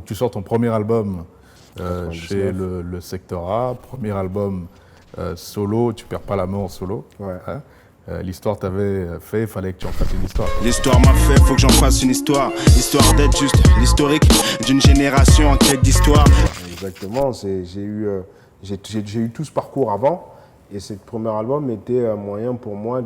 Tu sors ton premier album 99. chez le Secteur A, premier album solo, tu perds pas la main en solo. Ouais. Hein. L'histoire t'avait fait, il fallait que tu en fasses une histoire. L'histoire m'a fait, faut que j'en fasse une histoire. Histoire d'être juste l'historique d'une génération en quête d'histoire. Exactement, j'ai eu tout ce parcours avant et ce premier album était un moyen pour moi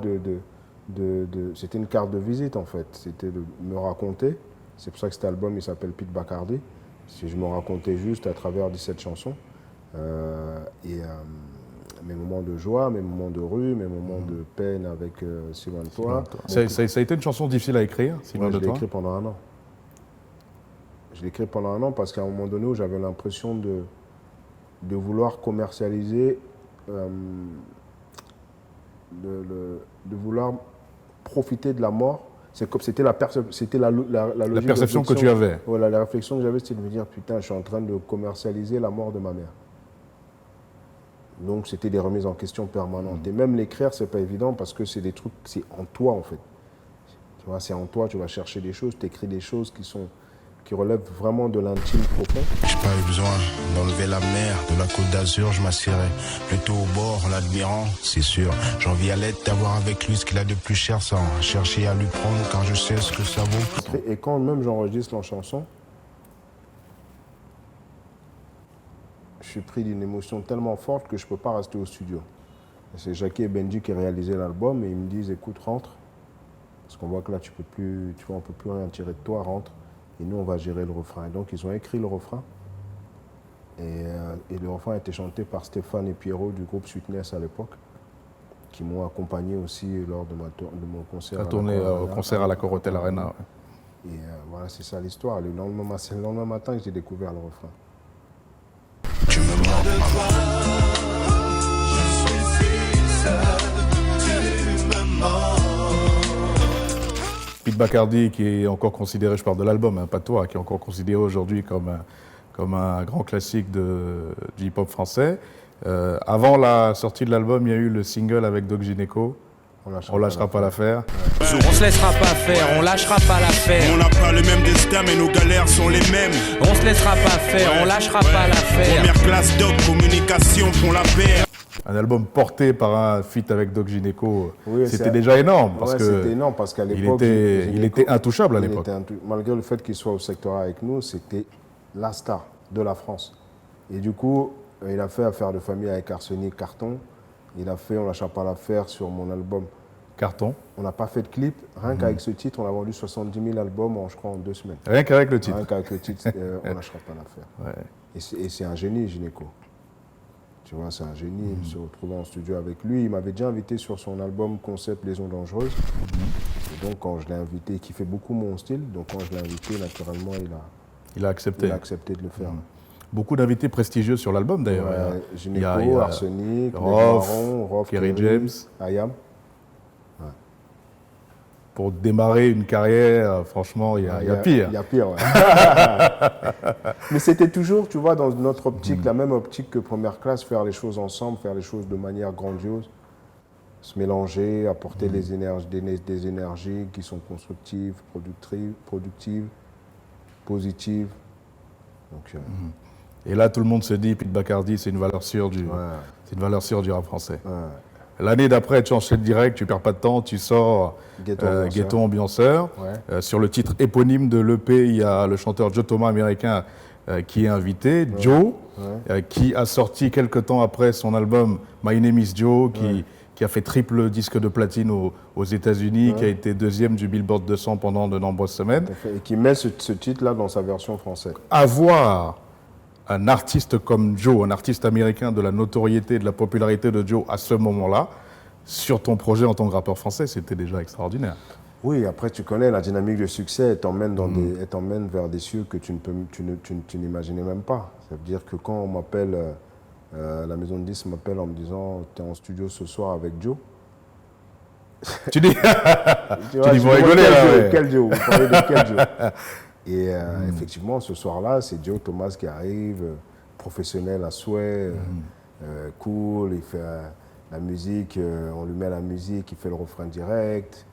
c'était une carte de visite en fait, c'était de me raconter. C'est pour ça que cet album il s'appelle Pete Bacardi. Si je me racontais juste à travers 17 chansons mes moments de joie, mes moments de rue, mes moments de peine avec Sylvain Toi. Ça a été une chanson difficile à écrire, Sylvain Je de l'ai toi? écrit pendant un an. Je l'ai écrit pendant un an parce qu'à un moment donné où j'avais l'impression de vouloir commercialiser, de vouloir profiter de la mort. C'est comme c'était la logique perception que tu avais. Voilà, la réflexion que j'avais, c'était de me dire putain, je suis en train de commercialiser la mort de ma mère. Donc c'était des remises en question permanentes. Et même l'écrire, c'est pas évident parce que c'est des trucs, c'est en toi en fait. Tu vois, c'est en toi, tu vas chercher des choses, tu écris des choses qui relèvent vraiment de l'intime profond. J'ai pas eu besoin d'enlever la mer de la côte d'Azur, je m'assierais plutôt au bord en l'admirant, c'est sûr. J'envie à l'aide d'avoir avec lui ce qu'il a de plus cher sans chercher à lui prendre car je sais ce que ça vaut. Et quand même j'enregistre la chanson, je suis pris d'une émotion tellement forte que je ne peux pas rester au studio. Et c'est Jackie et Benji qui réalisé l'album et ils me disent écoute, rentre. Parce qu'on voit que là, on ne peut plus rien tirer de toi, rentre. Et nous, on va gérer le refrain. Et donc, ils ont écrit le refrain. Et le refrain a été chanté par Stéphane et Pierrot du groupe Sweetness à l'époque, qui m'ont accompagné aussi lors de mon concert. Tu as tourné au concert à la Corotel Arena. Ouais. Et voilà, c'est ça l'histoire. C'est le lendemain matin que j'ai découvert le refrain. Tu me manques, maman. Je suis si seul, tu me manques. Pete Bacardi, qui est encore considéré, je parle de l'album, hein, pas de toi, qui est encore considéré aujourd'hui comme un grand classique du hip-hop français. Avant la sortie de l'album, il y a eu le single avec Doc Gineco, On lâchera pas l'affaire. On se laissera pas faire, on lâchera pas l'affaire. On n'a pas le même destin, mais nos galères sont les mêmes. On se laissera pas faire, on lâchera pas l'affaire. Première classe, doc, communication font la paire. Un album porté par un feat avec Doc Gineco, Oui, c'était déjà énorme. Parce que c'était énorme parce qu'à l'époque, il était intouchable à l'époque. Malgré le fait qu'il soit au secteur A avec nous, c'était la star de la France. Et du coup, il a fait Affaire de famille avec Arsenic, Carton. Il a fait On lâchera pas l'affaire sur mon album. Carton. On n'a pas fait de clip. Rien qu'avec ce titre, on a vendu 70 000 albums, je crois, en 2 semaines. Rien qu'avec le titre. Rien qu'avec le titre, On lâchera pas l'affaire. Ouais. Et c'est un génie, Gineco. Tu vois, c'est un génie. Se retrouver en studio avec lui. Il m'avait déjà invité sur son album Concept Liaison Dangereuse. Et donc, quand je l'ai invité, qui fait beaucoup mon style, donc quand je l'ai invité, naturellement, Il a accepté. De le faire. Beaucoup d'invités prestigieux sur l'album d'ailleurs. Ouais, Il y a Gineco, Arsenic, Rof, Kerry James. Ayam. Pour démarrer une carrière, franchement, il y a pire. Il y a pire, ouais. Mais c'était toujours, tu vois, dans notre optique, la même optique que Première Classe, faire les choses ensemble, faire les choses de manière grandiose, se mélanger, apporter des énergies qui sont constructives, productives, positives. Donc, Et là, tout le monde se dit, Pete Bacardi, c'est une valeur sûre du rap français. ouais. L'année d'après, tu enchaînes direct, tu perds pas de temps, tu sors Ghetto Ambianceur. Ouais. Sur le titre éponyme de l'EP, il y a le chanteur Joe Thomas américain qui est invité, Joe, qui a sorti quelques temps après son album My Name is Joe, qui a fait triple disque de platine aux États-Unis, qui a été deuxième du Billboard 200 pendant de nombreuses semaines. Et qui met ce titre-là dans sa version française. Avoir un artiste comme Joe, un artiste américain de la notoriété, de la popularité de Joe à ce moment-là, sur ton projet en tant que rappeur français, c'était déjà extraordinaire. Oui, après tu connais la dynamique de succès, elle t'emmène vers des cieux que tu n'imaginais même pas. Ça veut dire que quand on m'appelle, la maison de disques m'appelle en me disant « tu es en studio ce soir avec Joe », Tu dis, tu dis vous rigolez là. quel Joe, vous parlez de quel Joe? Et effectivement, ce soir-là, c'est Joe Thomas qui arrive, professionnel à souhait, cool, il fait la musique, on lui met la musique, il fait le refrain direct.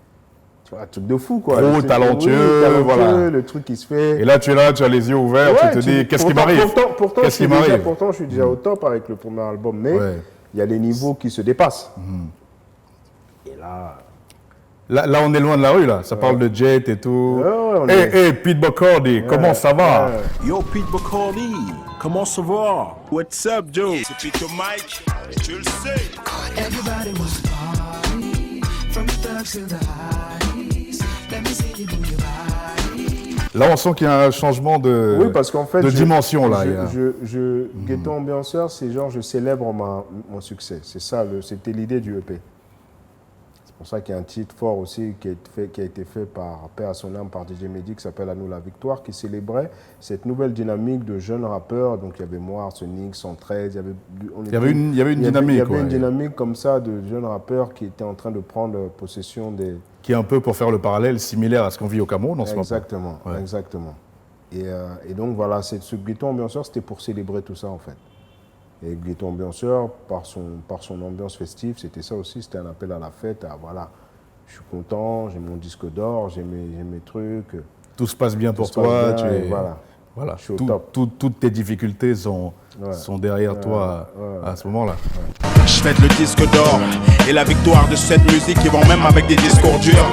Un truc de fou, quoi. Trop talentueux, voilà. Le truc qui se fait. Et là, tu es là, tu as les yeux ouverts, Ouais, tu te dis, qu'est-ce qui m'arrive? Pourtant, Qu'est-ce qui m'arrive? pourtant, je suis déjà au top avec le premier album, mais il y a les niveaux qui se dépassent. Et là... Là, on est loin de la rue, là. Ça parle de jet et tout. on Hey, Pete Bacardi, comment ça va? Yo, Pete Bacardi, comment ça va? What's up, Joe? C'est Pito Mike, et tu le sais. Everybody wants to party, from the thugs to the hotties. Let me see you move your body. Là, on sent qu'il y a un changement de, Oui, parce qu'en fait, dimension, là. Ghetto Ambianceur, c'est genre, je célèbre mon succès. C'est ça, c'était l'idée du EP. C'est pour ça qu'il y a un titre fort aussi qui a été fait par Père à son âme, par DJ Mehdi, qui s'appelle À nous la victoire, qui célébrait cette nouvelle dynamique de jeunes rappeurs. Donc il y avait moi, Arsenic, 113, il y avait une dynamique. Il y avait une dynamique comme ça de jeunes rappeurs qui étaient en train de prendre possession des... Qui est un peu, pour faire le parallèle, similaire à ce qu'on vit au Cameroun en ce moment. Exactement, exactement. Et donc voilà, ce Ghetto Ambianceur, c'était pour célébrer tout ça en fait. Et Ghetto Ambianceur, par son ambiance festive, c'était ça aussi, c'était un appel à la fête, voilà, je suis content, j'ai mon disque d'or, j'ai mes trucs. Tout se passe bien pour toi, voilà. Je suis au top. Toutes tes difficultés sont derrière toi à ce moment-là. Je fête le disque d'or et la victoire de cette musique qui vont même avec des discours durs.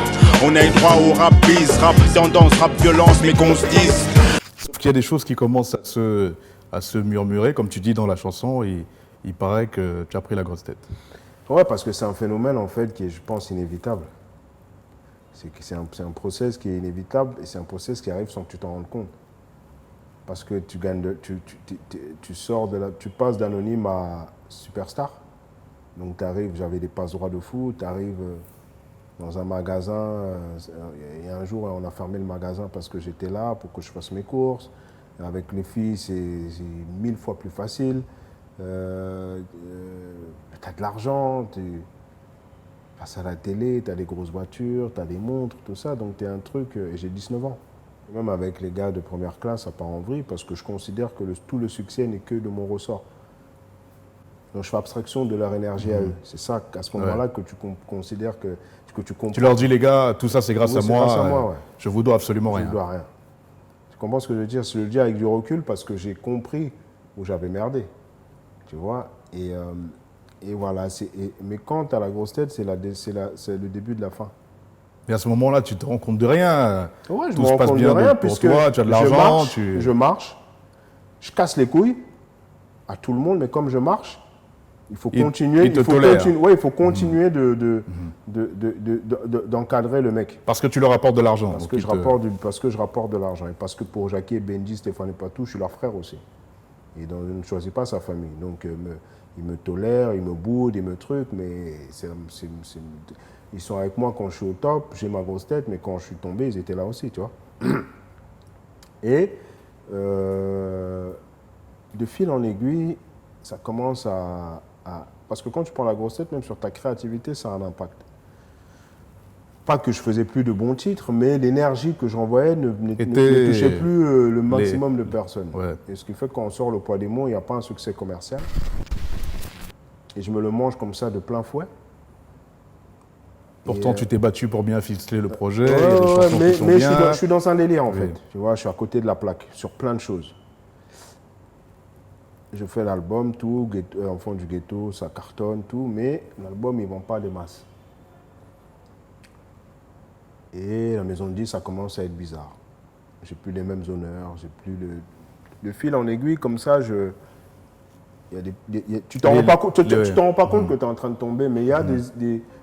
On a eu droit au rap biz, rap tendance, rap violence, mais qu'on se dise. Sauf qu'il y a des choses qui commencent à se murmurer, comme tu dis dans la chanson, il paraît que tu as pris la grosse tête. Ouais, parce que c'est un phénomène en fait qui est, je pense, inévitable. C'est un process qui est inévitable et c'est un process qui arrive sans que tu t'en rendes compte. Parce que tu passes d'anonyme à superstar. Donc tu arrives, j'avais des passe-droits de fou, tu arrives dans un magasin, et un jour on a fermé le magasin parce que j'étais là pour que je fasse mes courses. Avec les filles, c'est 1000 fois plus facile. Tu as de l'argent, tu passes à la télé, tu as des grosses voitures, tu as des montres, tout ça. Donc tu es un truc, et j'ai 19 ans. Même avec les gars de première classe, ça part en vrille parce que je considère que tout le succès n'est que de mon ressort. Donc je fais abstraction de leur énergie à eux. C'est ça, à ce moment-là, que tu considères que tu comprends. Tu leur dis, les gars, tout ça c'est grâce à moi, grâce à moi, je vous dois absolument rien. Je ne dois rien. Tu comprends ce que je veux dire? Je le dis avec du recul parce que j'ai compris où j'avais merdé. Tu vois? Et voilà. Mais quand tu as la grosse tête, c'est le début de la fin. Et à ce moment-là, tu te rends compte de rien. Ouais, je tout me se rends passe compte bien de rien pour puisque toi, tu as de l'argent. Je marche, je casse les couilles à tout le monde, mais comme je marche, il faut continuer. Il faut continuer d'encadrer le mec. Parce que tu leur apportes de l'argent. Parce que je rapporte de l'argent. Et parce que pour Jackie, Benji, Stéphane et Patou, je suis leur frère aussi. Et donc, je ne choisis pas sa famille. Donc, ils me tolèrent, ils me boudent, ils me truquent, mais ils sont avec moi quand je suis au top, j'ai ma grosse tête, mais quand je suis tombé, ils étaient là aussi, tu vois. Et de fil en aiguille, ça commence à... Parce que quand tu prends la grosse tête, même sur ta créativité, ça a un impact. Pas que je faisais plus de bons titres, mais l'énergie que j'envoyais ne touchait plus le maximum de personnes. Ouais. Et ce qui fait que quand on sort Le Poids des mots, il n'y a pas un succès commercial. Et je me le mange comme ça de plein fouet. Pourtant, tu t'es battu pour bien ficeler le projet. Mais je suis dans un délire en fait. Tu vois, je suis à côté de la plaque sur plein de choses. Je fais l'album, tout, Enfant du ghetto, ça cartonne, tout, mais l'album, il ne vend pas des masses. Et la maison de disques, ça commence à être bizarre. J'ai plus les mêmes honneurs, j'ai plus le fil en aiguille, comme ça, tu t'en rends pas compte que tu es en train de tomber, mais il y a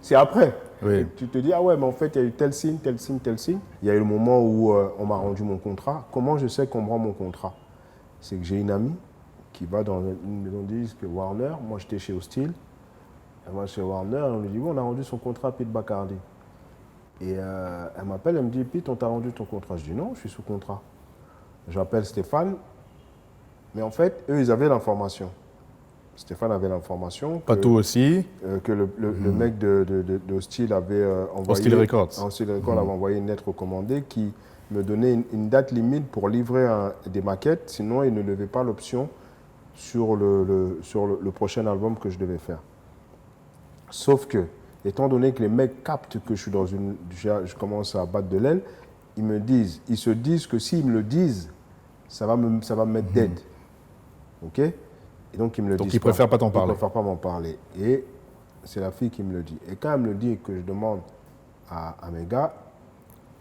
c'est après. Oui. Tu te dis, ah ouais, mais en fait, il y a eu tel signe, tel signe, tel signe. Il y a eu le moment où on m'a rendu mon contrat. Comment je sais qu'on me rend mon contrat? C'est que j'ai une amie qui va dans une maison de disques Warner. Moi, j'étais chez Hostile. Elle va chez Warner, on lui dit, oui, on a rendu son contrat à Pete Bacardi. Et elle m'appelle, elle me dit, Pete, on t'a rendu ton contrat. Je dis, non, je suis sous contrat. J'appelle Stéphane. Mais en fait, eux, ils avaient l'information. Stéphane avait l'information. Patou aussi. Que le mec de Hostile avait envoyé... Hostile Records. Hostile Records avait envoyé une lettre recommandée qui me donnait une date limite pour livrer des maquettes. Sinon, il ne levait pas l'option sur le prochain album que je devais faire. Sauf que étant donné que les mecs captent que je commence à battre de l'aile, ils se disent que s'ils me le disent, ça va me mettre dead. Ok? Et donc, ils me le disent. Donc, ils préfèrent pas t'en parler. Ils préfèrent pas m'en parler. Et c'est la fille qui me le dit. Et quand elle me le dit et que je demande à mes gars,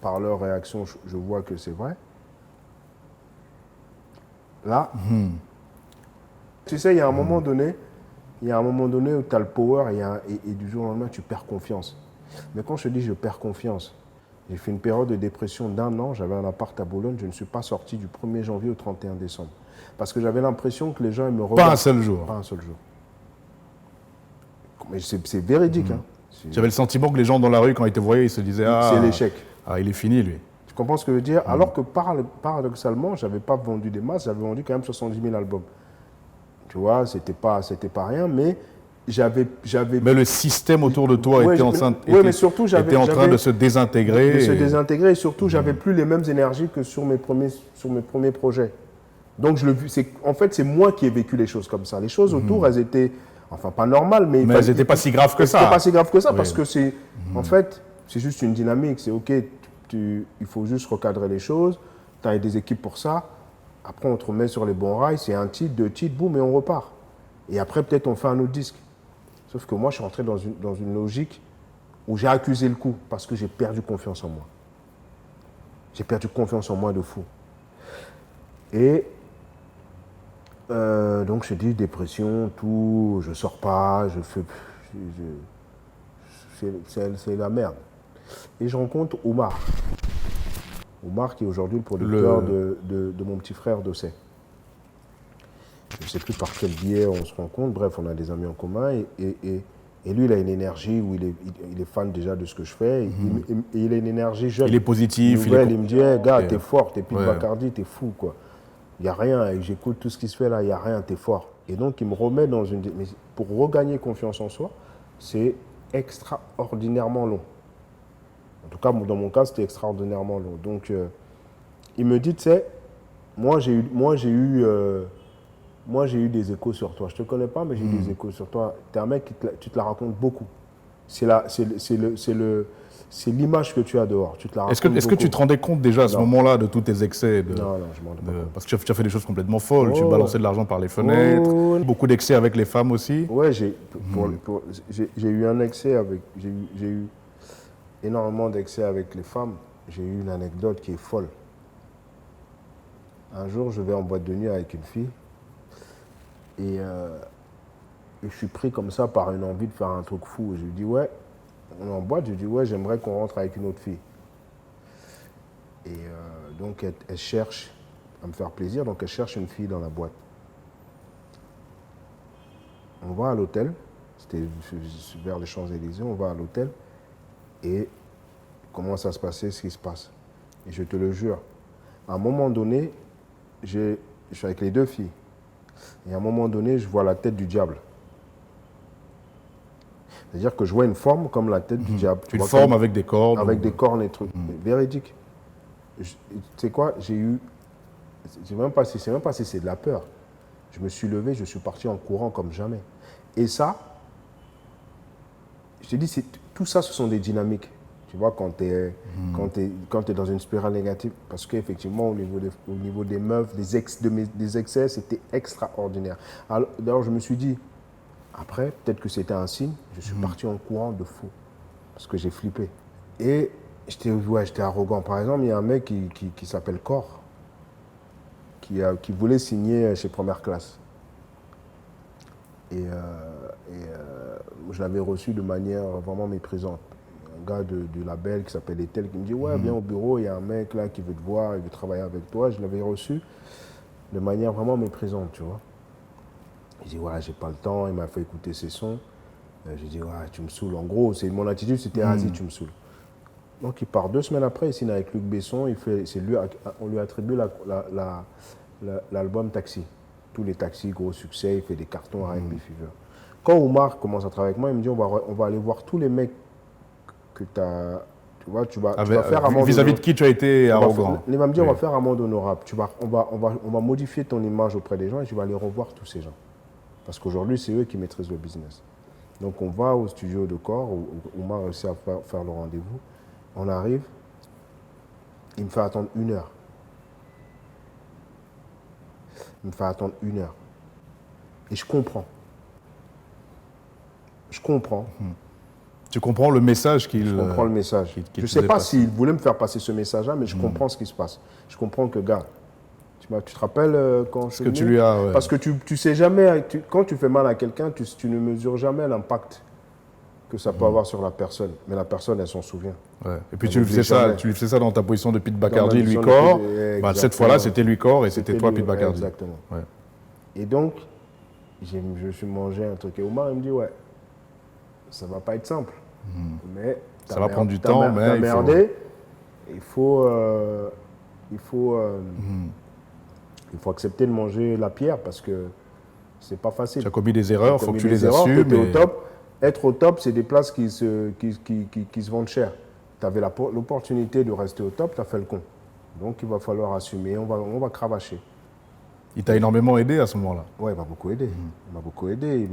par leur réaction, je vois que c'est vrai. Là, tu sais, il y a un moment donné où tu as le power et du jour au lendemain, tu perds confiance. Mais quand je te dis je perds confiance, j'ai fait une période de dépression d'1 an, j'avais un appart à Boulogne, je ne suis pas sorti du 1er janvier au 31 décembre. Parce que j'avais l'impression que les gens ils me regardent. Pas un seul jour. Pas un seul jour. Mais c'est véridique. Hein. J'avais le sentiment que les gens dans la rue, quand ils te voyaient, ils se disaient « Ah, c'est l'échec. Ah, il est fini, lui. » Tu comprends ce que je veux dire? Alors que paradoxalement, je n'avais pas vendu des masses, j'avais vendu quand même 70 000 albums. Tu vois, c'était pas rien, mais j'avais... Mais le système autour de toi était en train de se désintégrer. Et surtout, j'avais plus les mêmes énergies que sur mes premiers projets. Donc, en fait, c'est moi qui ai vécu les choses comme ça. Les choses autour, elles étaient, enfin, pas normales, mais elles n'étaient pas si graves que ça. C'était pas si grave que ça, Oui. parce que c'est, en fait, c'est juste une dynamique. C'est OK, il faut juste recadrer les choses. Tu as des équipes pour ça. Après, on te remet sur les bons rails. C'est 1 titre, 2 titres, boum, et on repart. Et après, peut-être, on fait un autre disque. Sauf que moi, je suis entré dans une logique où j'ai accusé le coup parce que j'ai perdu confiance en moi. J'ai perdu confiance en moi de fou. Et donc, je dis dépression, tout, je sors pas, c'est la merde. Et je rencontre Omar. Omar qui est aujourd'hui le producteur de mon petit frère Dossé. Je ne sais plus par quel biais on se rencontre, bref, on a des amis en commun. Et lui, il a une énergie où il est fan déjà de ce que je fais. Et il a une énergie jeune. Il est positif. Nouvelle, il me dit hey, gars, t'es fort, t'es plus de Bacardi, t'es fou, quoi. Il n'y a rien, et j'écoute tout ce qui se fait là, il n'y a rien, t'es fort. Et donc, il me remet dans une... Mais pour regagner confiance en soi, c'est extraordinairement long. En tout cas, dans mon cas, c'était extraordinairement long. Donc, il me dit, tu sais, moi, j'ai eu des échos sur toi. Je ne te connais pas, mais j'ai eu des échos sur toi. Tu es un mec tu te la racontes beaucoup. C'est l'image que tu as dehors. Tu te la racontes Est-ce que tu te rendais compte déjà à ce moment-là de tous tes excès Non, je m'en rendais pas compte. Parce que tu as fait des choses complètement folles. Tu balançais de l'argent par les fenêtres. Beaucoup d'excès avec les femmes aussi. Ouais, j'ai eu un excès avec... J'ai eu énormément d'excès avec les femmes. J'ai eu une anecdote qui est folle. Un jour, je vais en boîte de nuit avec une fille. Et je suis pris comme ça par une envie de faire un truc fou. Je lui dis, ouais, on est en boîte, je lui dis, ouais, j'aimerais qu'on rentre avec une autre fille. Et donc, elle cherche à me faire plaisir, donc elle cherche une fille dans la boîte. On va à l'hôtel, c'était vers les Champs-Élysées, on va à l'hôtel, et commence à se passer ce qui se passe. Et je te le jure, à un moment donné, je suis avec les 2 filles. Et à un moment donné, je vois la tête du diable. C'est-à-dire que je vois une forme comme la tête du diable. Une forme avec des cordes. Avec des cornes et trucs. Véridique. Tu sais quoi, c'est même pas si c'est de la peur. Je me suis levé, je suis parti en courant comme jamais. Et ça, je te dis, tout ça, ce sont des dynamiques. Tu vois, quand tu es dans une spirale négative, parce qu'effectivement, au niveau des meufs, des excès, c'était extraordinaire. D'ailleurs, je me suis dit, après, peut-être que c'était un signe, je suis parti en courant de fou, parce que j'ai flippé. Et j'étais arrogant. Par exemple, il y a un mec qui s'appelle Cor, qui voulait signer chez Première Classe. Et je l'avais reçu de manière vraiment méprisante. Un gars du label qui s'appelle Etel qui me dit « Ouais, viens au bureau, il y a un mec là qui veut te voir, il veut travailler avec toi. » Je l'avais reçu de manière vraiment méprisante, tu vois. Il dit « Ouais, j'ai pas le temps. » Il m'a fait écouter ses sons. J'ai dit « Ouais, tu me saoules. » En gros, mon attitude, c'était « Vas-y, tu me saoules. » Donc, il part 2 semaines après, il signe avec Luc Besson. On lui attribue l'album Taxi. Tous les taxis, gros succès, il fait des cartons à R&B Fever. Quand Omar commence à travailler avec moi, il me dit on va aller voir tous les mecs que tu as. Tu vois, tu vas faire amende. Vis-à-vis de qui tu as été arrogant. Il va me dire on va faire amende honorable. On va modifier ton image auprès des gens et tu vas aller revoir tous ces gens. Parce qu'aujourd'hui, c'est eux qui maîtrisent le business. Donc on va au studio de corps, où Oumar a réussi à faire le rendez-vous. On arrive, il me fait attendre 1 heure. Il me fait attendre 1 heure. Et je comprends. Je comprends. Tu comprends le message qu'il... Je comprends le message. qu'il Je ne faisait sais pas passer. s'il voulait me faire passer ce message-là, mais je comprends ce qui se passe. Je comprends que, gars, tu te rappelles quand je suis que tu venu? lui as... ouais. Parce que tu sais jamais, quand tu fais mal à quelqu'un, tu ne mesures jamais l'impact que ça peut avoir sur la personne. Mais la personne, elle s'en souvient. Ouais. Et puis On tu lui n'oublie faisais ça, jamais. tu lui faisais ça dans ta position de Pete Bacardi, ma lui position de corps. Pete- Bah, exactement. cette fois-là, c'était lui corps et c'était toi lui, Pete Bacardi. Exactement. Ouais. Et donc, je me suis mangé un truc. Et Omar, il me dit, ouais, ça va pas être simple. Mais Ça va prendre du temps, mais t'as il faut- merdé. Il faut accepter de manger la pierre parce que c'est pas facile. Tu as commis des erreurs, il T'as faut que commis tu des les erreurs, assumes. t'étais au et- top. Être au top, c'est des places qui se vendent cher. Tu avais l'opportunité de rester au top, tu as fait le con. Donc il va falloir assumer, on va cravacher. Il t'a énormément aidé à ce moment-là. Ouais, il m'a beaucoup aidé. Il m'a beaucoup aidé.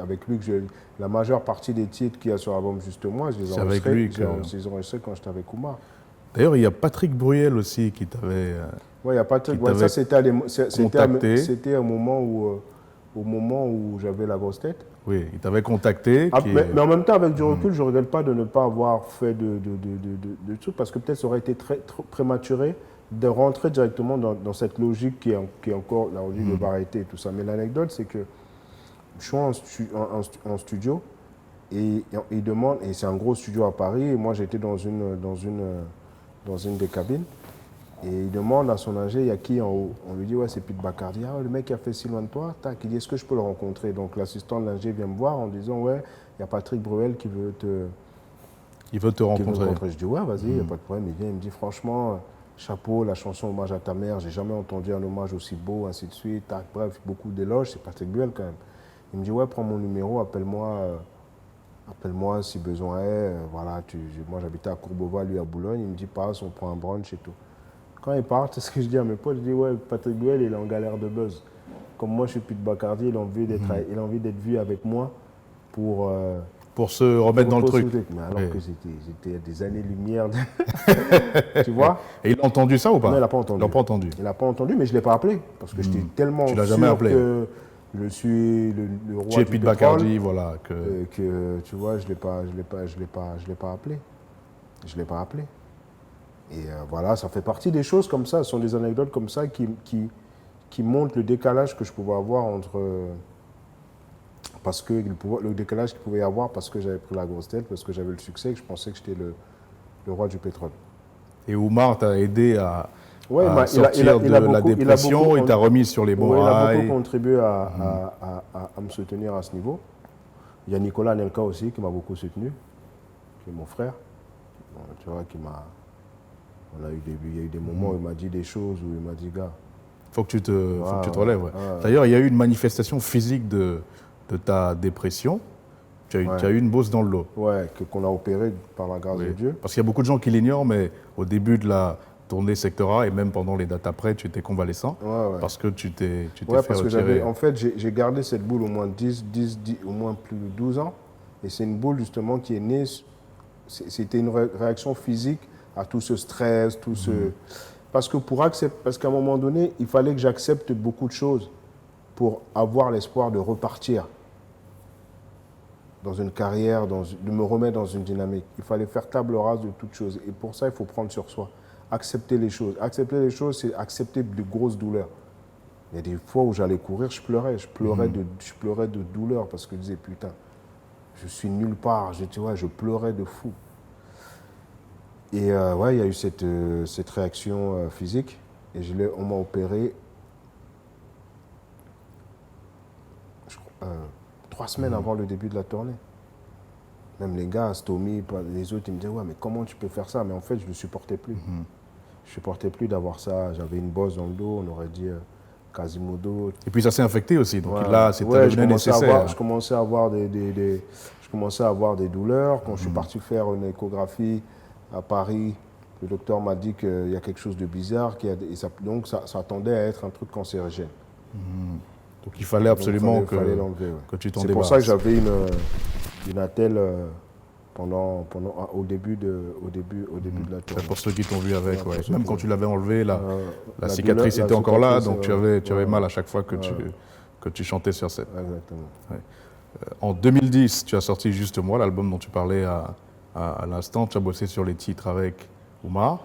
Avec lui, la majeure partie des titres qu'il y a sur l'album, juste moi, je les ai C'est avec enregistrés. lui Je que- les ai enregistrés quand j'étais avec Oumar. D'ailleurs, il y a Patrick Bruel aussi qui t'avait... Ouais, il n'y a pas de truc. Qui Ouais, t'avait ça, c'était contacté. au moment où j'avais la grosse tête. Oui, il t'avait contacté. Ah, qui- mais en même temps, avec du recul, je ne regrette pas de ne pas avoir fait de trucs parce que peut-être ça aurait été très prématuré de rentrer directement dans cette logique qui est encore la logique de variété et tout ça. Mais l'anecdote, c'est que je suis en studio et il demande, et c'est un gros studio à Paris, et moi j'étais dans une des cabines, et il demande à son ingé, il y a qui en haut? On lui dit, ouais, c'est Pete Bacardi. Ah, le mec qui a fait si loin de toi, tac, il dit, est-ce que je peux le rencontrer? Donc l'assistant de l'ingé vient me voir en disant, ouais, il y a Patrick Bruel qui veut te Il veut te rencontrer. Je dis, ouais, vas-y, il n'y a pas de problème. Il vient, il me dit, franchement, chapeau, la chanson Hommage à ta mère, j'ai jamais entendu un hommage aussi beau, ainsi de suite. Tac, bref, beaucoup d'éloges, c'est Patrick Bruel quand même. Il me dit, ouais, prends mon numéro, appelle-moi si besoin est. Voilà, moi j'habitais à Courbevoie, lui à Boulogne. Il me dit, passe, on prend un brunch et tout. Quand il part, c'est ce que je dis à mes potes, je dis, ouais, Patrick Bruel, il est en galère de buzz. Comme moi, je suis Pete Bacardi, il a envie d'être vu avec moi pour se remettre dans le truc. Mais alors Oui. que j'étais à des années-lumière. Tu vois? Et il a entendu ça ou pas? Non, il n'a pas entendu. Il n'a pas entendu. Il n'a pas entendu, mais je ne l'ai pas appelé. Parce que j'étais tellement Tu l'as sûr jamais appelé. que je suis le roi Tu es du Pete pétrole, Bacardi, voilà. que tu vois, je ne l'ai pas appelé. Je ne l'ai pas appelé. Et voilà, ça fait partie des choses comme ça. Ce sont des anecdotes comme ça qui montrent le décalage que je pouvais avoir entre... parce que le décalage qu'il pouvait y avoir parce que j'avais pris la grosse tête, parce que j'avais le succès, que je pensais que j'étais le roi du pétrole. Et Oumar t'a aidé à Ouais, sortir de la beaucoup- dépression, il t'a remis sur les bons Ouais, il a rails. beaucoup contribué à me soutenir à ce niveau. Il y a Nicolas Nelka aussi qui m'a beaucoup soutenu, qui est mon frère. Bon, tu vois, il y a eu des moments où il m'a dit des choses, où il m'a dit, gars, Faut que tu te relèves. Ouais. ouais. D'ailleurs, il y a eu une manifestation physique de ta dépression. Tu as eu une bosse dans le dos. ouais, qu'on a opéré par la grâce Oui. de Dieu. Parce qu'il y a beaucoup de gens qui l'ignorent, mais au début de la tournée Secteur A et même pendant les dates après, tu étais convalescent Ouais, ouais. parce que tu t'es Ouais, fait parce que retirer. en fait, j'ai gardé cette boule au moins au moins plus de 12 ans. Et c'est une boule justement qui est née, c'était une réaction physique à tout ce stress, tout ce... Parce qu'à un moment donné, il fallait que j'accepte beaucoup de choses pour avoir l'espoir de repartir dans une carrière, de me remettre dans une dynamique. Il fallait faire table rase de toutes choses. Et pour ça, il faut prendre sur soi. Accepter les choses. Accepter les choses, c'est accepter de grosses douleurs. Il y a des fois où j'allais courir, je pleurais. Je pleurais de douleur parce que je disais, putain, je suis nulle part. Je pleurais de fou. Et ouais, il y a eu cette réaction physique. Et on m'a opéré 3 semaines avant le début de la tournée. Même les gars, Stomy, les autres, ils me disaient, ouais, mais comment tu peux faire ça? Mais en fait, je ne le supportais plus. Je ne supportais plus d'avoir ça. J'avais une bosse dans le dos, on aurait dit Quasimodo. Et puis ça s'est infecté aussi. Donc Ouais. là, c'était Ouais, devenu nécessaire. je commençais à avoir des douleurs. Quand je suis parti faire une échographie à Paris, le docteur m'a dit qu'il y a quelque chose de bizarre. Donc ça tendait à être un truc cancérigène. Donc il fallait absolument Donc, fallait l'enlever, ouais. que tu t'en C'est débarrasses. pour ça que j'avais d'une attelle au début de la tournée. C'est pour ceux qui t'ont vu avec, ouais. pour ceux Même qui quand tu l'avais enlevé, la la cicatrice douleur- était la encore là, cicatrice, donc tu avais ouais. mal à chaque fois que tu chantais sur scène. Exactement. En 2010, tu as sorti Juste Moi, l'album dont tu parlais à l'instant. Tu as bossé sur les titres avec Oumar.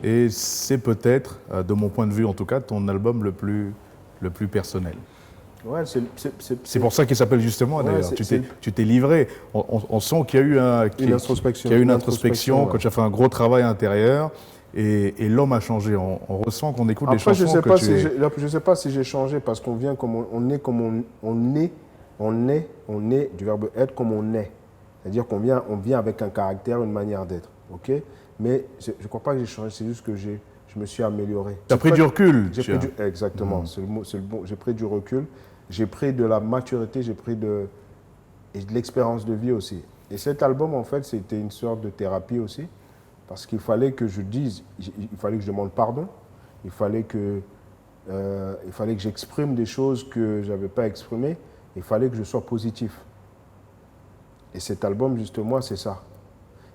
Et c'est peut-être, de mon point de vue en tout cas, ton album le plus personnel. Ouais, C'est pour ça qu'il s'appelle Juste Moi, Ouais, d'ailleurs. c'est- Tu t'es livré. On sent qu'il y a eu Une introspection. qu'il y a eu une Une introspection, introspection, que tu as fait un gros travail intérieur. Et l'homme a changé. On ressent qu'on écoute les Après, je chansons sais que pas tu si es... je sais pas si j'ai changé parce qu'on vient comme on est comme on est du verbe être comme on est. C'est-à-dire qu'on vient avec un caractère, une manière d'être. Ok. Mais je ne crois pas que j'ai changé. C'est juste que je me suis amélioré. Tu as pris du recul. Exactement. C'est le mot. J'ai pris du recul. J'ai pris de la maturité. J'ai pris de l'expérience de vie aussi. Et cet album, en fait, c'était une sorte de thérapie aussi. Parce qu'il fallait que je dise, il fallait que je demande pardon, il fallait que j'exprime des choses que je n'avais pas exprimées, il fallait que je sois positif. Et cet album, justement, c'est ça.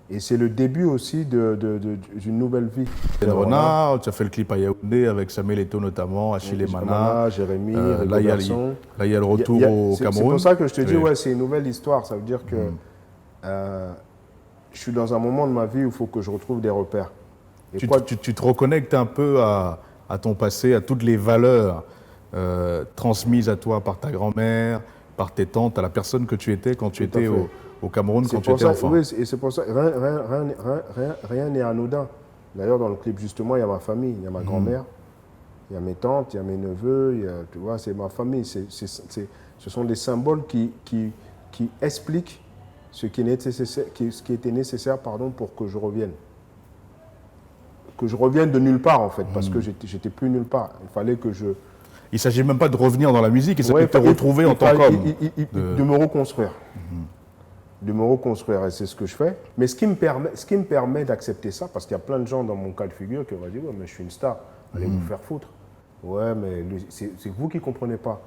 Et c'est le début aussi d'une nouvelle vie. Le Renard, tu as fait le clip à Yaoundé avec Samuel Eto'o notamment, Achille Mana, Jérémy, là, il y a le retour au Cameroun. C'est pour ça que je te dis, ouais, c'est une nouvelle histoire. Ça veut dire que je suis dans un moment de ma vie où il faut que je retrouve des repères. Et Tu te reconnectes un peu à ton passé, à toutes les valeurs transmises à toi par ta grand-mère, par tes tantes, à la personne que tu étais quand tu étais au Cameroun, quand tu étais enfant. Oui, et c'est pour ça, rien n'est anodin. D'ailleurs, dans le clip, justement, il y a ma famille, il y a ma grand-mère, il y a mes tantes, il y a mes neveux, tu vois, c'est ma famille. Ce sont des symboles qui expliquent ce qui était nécessaire pour que je revienne. Que je revienne de nulle part, en fait, parce que j'étais plus nulle part. Il fallait que je... Il ne s'agit même pas de revenir dans la musique, il s'agit de te retrouver en tant qu'homme. De me reconstruire. De me reconstruire, et c'est ce que je fais. Mais ce qui me permet d'accepter ça, parce qu'il y a plein de gens dans mon cas de figure qui vont dire « Ouais, mais je suis une star, allez vous faire foutre. » Ouais, mais c'est vous qui ne comprenez pas.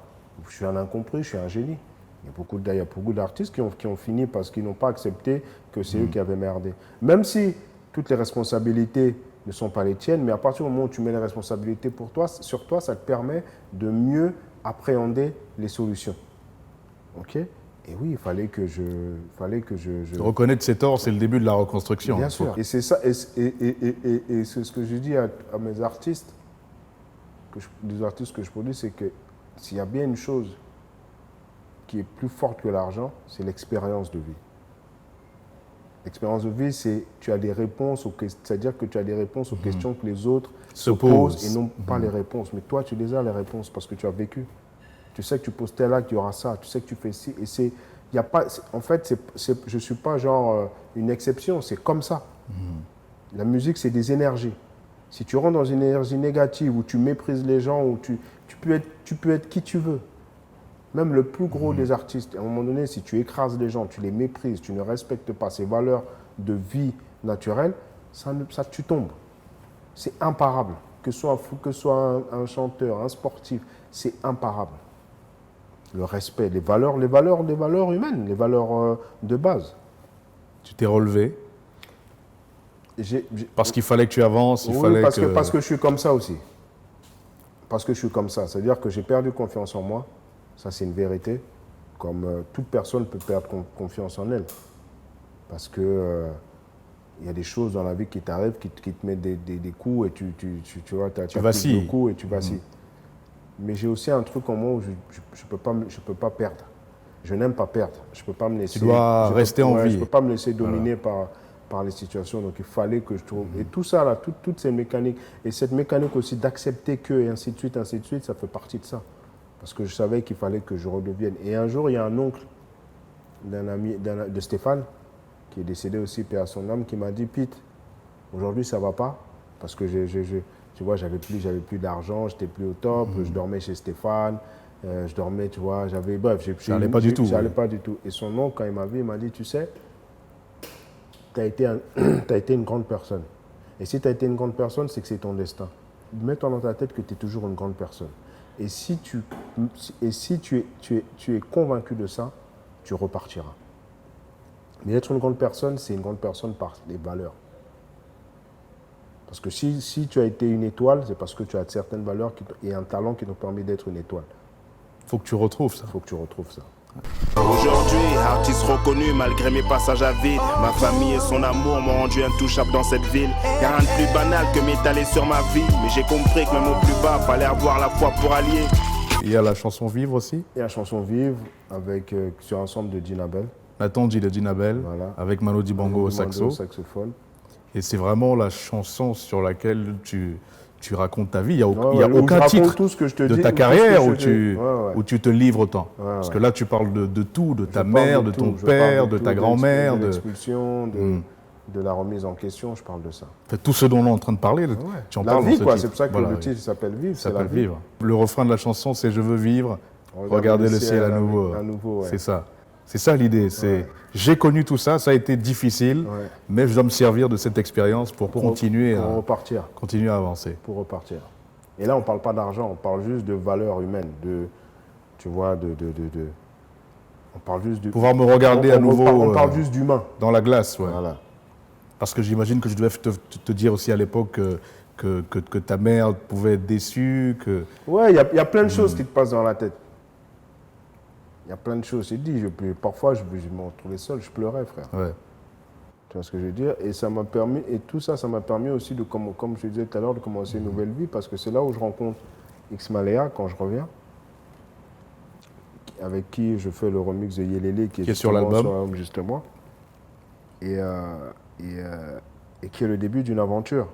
Je suis un incompris, je suis un génie. Il y a beaucoup d'artistes qui ont fini parce qu'ils n'ont pas accepté que c'est eux qui avaient merdé. Même si toutes les responsabilités ne sont pas les tiennes, mais à partir du moment où tu mets les responsabilités sur toi, ça te permet de mieux appréhender les solutions. Ok ? Et oui, il fallait que je... Reconnaître ses torts, c'est le début de la reconstruction. Bien sûr. Et c'est ça, et c'est ce que je dis à mes artistes, des artistes que je produis, c'est que s'il y a bien une chose qui est plus forte que l'argent, c'est l'expérience de vie. L'expérience de vie, c'est tu as des réponses, c'est-à-dire que tu as des réponses aux questions que les autres se posent et n'ont pas les réponses. Mais toi, tu les as les réponses parce que tu as vécu. Tu sais que tu poses tel acte, il y aura ça. Tu sais que tu fais ci. Et y a pas, en fait, je ne suis pas genre une exception, c'est comme ça. La musique, c'est des énergies. Si tu rentres dans une énergie négative où tu méprises les gens, où tu peux être qui tu veux. Même le plus gros des artistes, à un moment donné, si tu écrases les gens, tu les méprises, tu ne respectes pas ces valeurs de vie naturelle, tu tombes. C'est imparable. Que ce soit un chanteur, un sportif, c'est imparable. Le respect, les valeurs humaines, les valeurs de base. Tu t'es relevé parce qu'il fallait que tu avances, parce que je suis comme ça aussi. Parce que je suis comme ça. C'est-à-dire que j'ai perdu confiance en moi. Ça, c'est une vérité. Comme toute personne peut perdre confiance en elle. Parce que y a des choses dans la vie qui t'arrivent, qui te mettent des coups et tu vois, tu vacilles. le coup et tu vacilles. Mais j'ai aussi un truc en moi où je peux pas perdre. Je n'aime pas perdre. Je peux pas me laisser. Tu dois rester en vie. Je peux pas me laisser dominer par les situations. Donc il fallait que je trouve. Et tout ça là, toutes ces mécaniques et cette mécanique aussi d'accepter que et ainsi de suite, ça fait partie de ça. Parce que je savais qu'il fallait que je redevienne. Et un jour, il y a un oncle d'un ami de Stéphane qui est décédé aussi, paix à son âme, qui m'a dit Pete, aujourd'hui ça va pas parce que tu vois, j'avais plus d'argent, j'étais plus au top, je dormais chez Stéphane, je dormais, tu vois, ça n'allait pas du tout. Ça allait pas du tout. Et son oncle, quand il m'a vu, il m'a dit, tu sais, tu as été une grande personne. Et si tu as été une grande personne, c'est que c'est ton destin. Mets-toi dans ta tête que tu es toujours une grande personne. Et si tu es convaincu de ça, tu repartiras. Mais être une grande personne, c'est une grande personne par les valeurs. Parce que si tu as été une étoile, c'est parce que tu as certaines valeurs et un talent qui t'ont permis d'être une étoile. Faut que tu retrouves ça. Il faut que tu retrouves ça. Aujourd'hui, artiste reconnu malgré mes passages à vide. Ma famille et son amour m'ont rendu intouchable dans cette ville. Y'a rien de plus banal que m'étaler sur ma vie. Mais j'ai compris que même au plus bas, fallait avoir la foi pour allier. Il y a la chanson Vivre aussi. Et la chanson Vive avec, sur ensemble de Dinabel. Nathan dit de Dinabel, Voilà. avec Mano Dibango au saxo. saxophone. Et c'est vraiment la chanson sur laquelle tu racontes ta vie. Il n'y a, Ouais, il y a où je aucun raconte titre tout ce que je te de dis, ta tout ce carrière que où je te dis. tu, Ouais. où tu te livres autant. Parce que là, tu parles de tout, de ta mère, de ton père, de ta grand-mère, de l'expulsion, de la remise en question, je parle de ça. tout ce dont on est en train de parler. Tu en La parles vie, dans ce quoi, titre. c'est pour ça que Voilà, le oui. titre s'appelle Vivre. Ça c'est la s'appelle vie. Vivre. Le refrain de la chanson, c'est Je veux vivre, regardez le ciel à nouveau. Ouais. C'est ça. C'est ça l'idée. J'ai connu tout ça, ça a été difficile, mais je dois me servir de cette expérience pour continuer à avancer. Pour repartir. Et là, on ne parle pas d'argent, on parle juste de valeur humaine, tu vois, on parle juste de... Pouvoir me regarder à nouveau On parle juste d'humain. dans la glace, ouais. Voilà. Parce que j'imagine que je devais te dire aussi à l'époque que ta mère pouvait être déçue, que... Ouais, il y a plein de choses qui te passent dans la tête. Il y a plein de choses. Parfois, je me retrouvais seul, je pleurais, frère. Ouais. Tu vois ce que je veux dire? Et ça m'a permis, et tout ça, ça m'a permis aussi, comme je te disais tout à l'heure, de commencer une nouvelle vie, parce que c'est là où je rencontre X-Malea quand je reviens, avec qui je fais le remix de Yelele, qui est sur l'album. Justement, et qui est le début d'une aventure.